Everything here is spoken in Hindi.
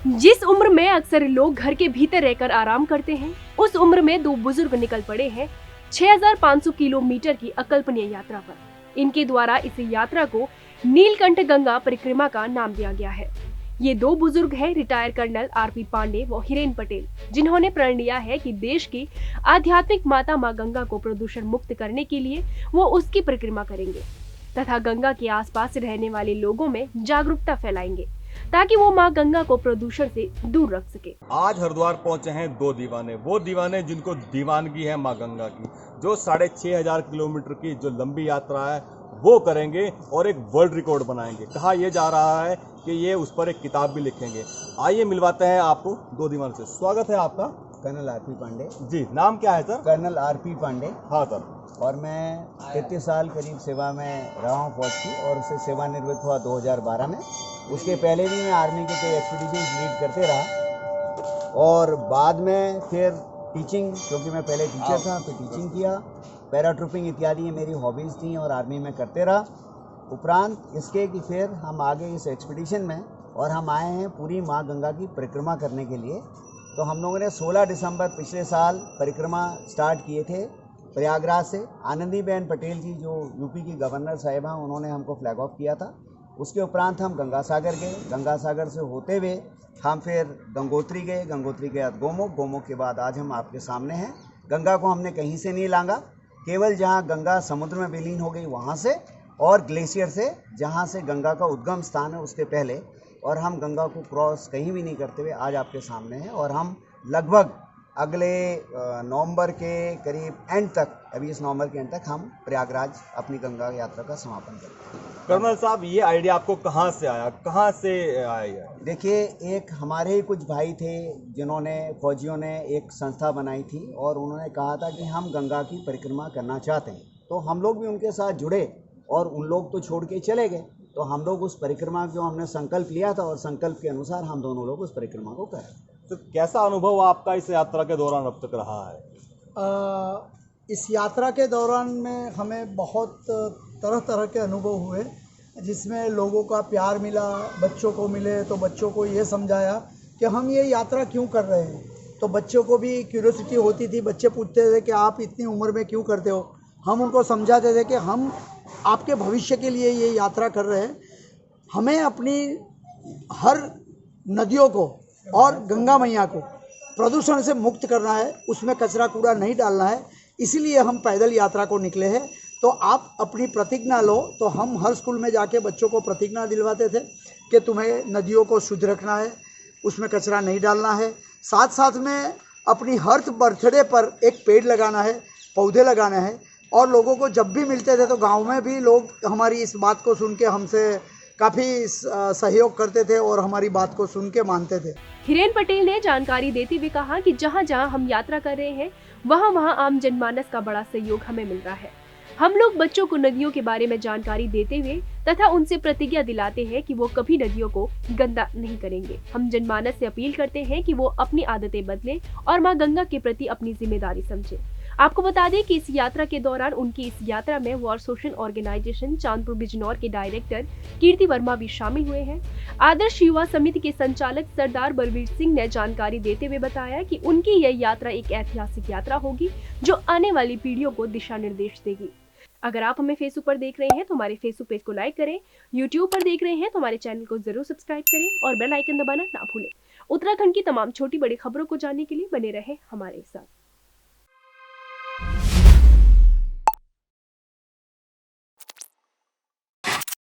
जिस उम्र में अक्सर लोग घर के भीतर रहकर आराम करते हैं, उस उम्र में दो बुजुर्ग निकल पड़े हैं 6500 किलोमीटर की अकल्पनीय यात्रा पर। इनके द्वारा इस यात्रा को नीलकंठ गंगा परिक्रमा का नाम दिया गया है। ये दो बुजुर्ग हैं रिटायर कर्नल आरपी पांडे व हिरेन पटेल, जिन्होंने प्रण लिया है कि देश की आध्यात्मिक माता मां गंगा को प्रदूषण मुक्त करने के लिए वो उसकी परिक्रमा करेंगे तथा गंगा के आसपास रहने वाले लोगों में जागरूकता फैलाएंगे ताकि वो मां गंगा को प्रदूषण से दूर रख सके। आज हरिद्वार पहुंचे हैं दो दीवाने, वो दीवाने जिनको दीवानगी है मां गंगा की, जो 6500 किलोमीटर की जो लंबी यात्रा है वो करेंगे और एक वर्ल्ड रिकॉर्ड बनाएंगे। कहा यह जा रहा है कि ये उस पर एक किताब भी लिखेंगे। आइए मिलवाते हैं आपको दो दीवान से। स्वागत है आपका। कर्नल आरपी पांडे जी, नाम क्या है सर? Colonel RP Pandey. हाँ सर। और मैं 33 साल करीब सेवा में रहा हूँ फौज की, और उससे सेवानिवृत्त हुआ 2012 में। उसके पहले भी मैं आर्मी के कई एक्सपीडिशन लीड करते रहा, और बाद में फिर टीचिंग, क्योंकि मैं पहले टीचर था, फिर टीचिंग किया, पैराट्रूपिंग इत्यादि ये मेरी हॉबीज़ थी और आर्मी में करते रहा। उपरांत इसके कि फिर हम आगे इस एक्सपीडिशन में, और हम आए हैं पूरी माँ गंगा की परिक्रमा करने के लिए। तो हम लोगों ने 16 दिसंबर पिछले साल परिक्रमा स्टार्ट किए थे प्रयागराज से। आनंदीबेन पटेल जी जो यूपी की गवर्नर साहिबा, उन्होंने हमको फ्लैग ऑफ किया था। उसके उपरांत हम गंगा सागर गए, गंगा सागर से होते हुए हम फिर गंगोत्री गए, गंगोत्री के बाद गोमुख, गोमुख के बाद आज हम आपके सामने हैं। गंगा को हमने कहीं से नहीं लांगा, केवल जहाँ गंगा समुद्र में विलीन हो गई वहाँ से, और ग्लेशियर से जहाँ से गंगा का उद्गम स्थान है उसके पहले, और हम गंगा को क्रॉस कहीं भी नहीं करते हुए आज आपके सामने हैं। और हम लगभग अगले नवंबर के करीब एंड तक, अभी इस नवंबर के एंड तक हम प्रयागराज अपनी गंगा यात्रा का समापन करेंगे। कर्नल साहब, ये आइडिया आपको कहाँ से आया, कहाँ से आया? देखिए, एक हमारे ही कुछ भाई थे जिन्होंने, फौजियों ने एक संस्था बनाई थी, और उन्होंने कहा था कि हम गंगा की परिक्रमा करना चाहते हैं। तो हम लोग भी उनके साथ जुड़े, और उन लोग तो छोड़ के चले गए। तो हम लोग उस परिक्रमा जो हमने संकल्प लिया था, और संकल्प के अनुसार हम दोनों लोग उस परिक्रमा को करें। तो कैसा अनुभव आपका इस यात्रा के दौरान अब तक रहा है? इस यात्रा के दौरान में हमें बहुत तरह तरह के अनुभव हुए, जिसमें लोगों का प्यार मिला, बच्चों को मिले तो बच्चों को ये समझाया कि हम ये यात्रा क्यों कर रहे हैं। तो बच्चों को भी क्यूरियोसिटी होती थी, बच्चे पूछते थे कि आप इतनी उम्र में क्यों करते हो। हम उनको समझाते थे कि हम आपके भविष्य के लिए ये यात्रा कर रहे हैं। हमें अपनी हर नदियों को और गंगा मैया को प्रदूषण से मुक्त करना है, उसमें कचरा कूड़ा नहीं डालना है, इसीलिए हम पैदल यात्रा को निकले हैं। तो आप अपनी प्रतिज्ञा लो। तो हम हर स्कूल में जाके बच्चों को प्रतिज्ञा दिलवाते थे कि तुम्हें नदियों को शुद्ध रखना है, उसमें कचरा नहीं डालना है, साथ साथ में अपनी हर बर्थडे पर एक पेड़ लगाना है, पौधे लगाने हैं। और लोगों को जब भी मिलते थे तो गांव में भी लोग हमारी इस बात को सुन के हमसे काफ़ी सहयोग करते थे और हमारी बात को सुन के मानते थे। हिरेन पटेल ने जानकारी देते हुए कहा कि जहां जहां हम यात्रा कर रहे हैं वहां वहां आम जनमानस का बड़ा सहयोग हमें मिल रहा है। हम लोग बच्चों को नदियों के बारे में जानकारी देते हुए तथा उनसे प्रतिज्ञा दिलाते हैं कि वो कभी नदियों को गंदा नहीं करेंगे। हम जनमानस से अपील करते हैं कि वो अपनी आदतें बदलें और मां गंगा के प्रति अपनी जिम्मेदारी समझें। आपको बता दें कि इस यात्रा के दौरान उनकी इस यात्रा में war social organization Chandpur Bijnor के डायरेक्टर कीर्ति वर्मा भी शामिल हुए हैं। आदर्श युवा समिति के संचालक सरदार बलवीर सिंह ने जानकारी देते हुए बताया कि उनकी यह यात्रा एक ऐतिहासिक यात्रा होगी जो आने वाली पीढ़ियों को दिशा निर्देश देगी। अगर आप हमें फेसबुक पर देख रहे हैं तो हमारे फेसबुक पेज को लाइक करें, यूट्यूब पर देख रहे हैं तो हमारे चैनल को जरूर सब्सक्राइब करें और बेल आइकन दबाना ना भूलें। उत्तराखंड की तमाम छोटी बड़ी खबरों को जानने के लिए बने रहे हमारे साथ।